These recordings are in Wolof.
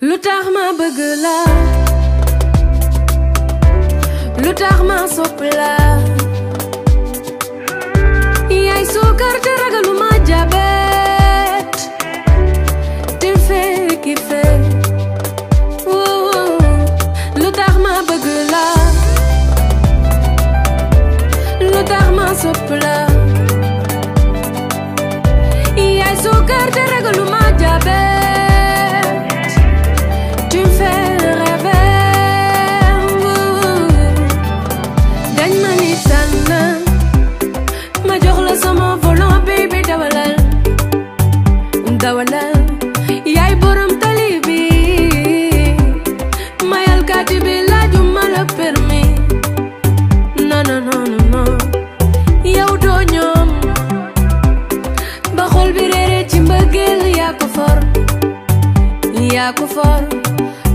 lu tax ma bëgg la lu tax ma sopp la yaay suukar te ragaluma jabet te fee ki fee lu tax ma bëgg la lu tax ma sopp la yaay suukar te ragaluma jabet yaay borom tali bi mayal kati bi laajuma la permis non non non non yow doo ñoom ba xol bi réere ci mbëggeel yaa ko for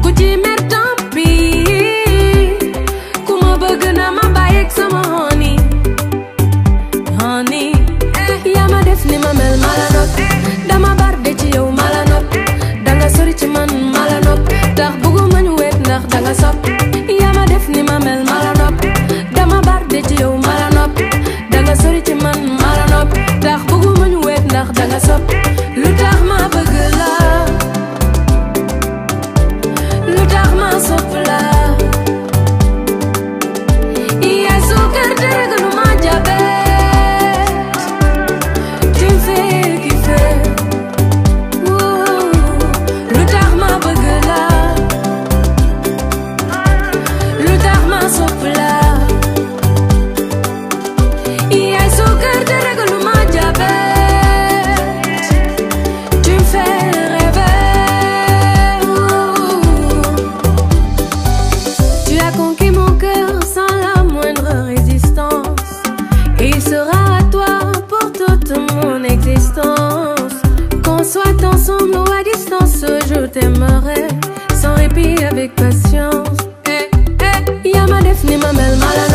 ku ci mer tant pis ku ma bëgg na ma bàyyeeg sama honey yaa ma def ni ma mel mala nopp dama barde ci yow mala nopp danga sori ci man mala nopp tax bëgguma ñu wet ndax danga sopp yaa ma def ni ma mel mala nopp dama barde ci yow mala nopp danga sori ci man mala nopp tax bëgguma ñu wet ndax danga sopp lu tax ma bëgg la lu tax ma sopp la yaay suukar te ragaluma jabet Qu'on soit ensemble ou à distance, je t'aimerai sans répit avec patience. Y'a ma def ni ma mel mala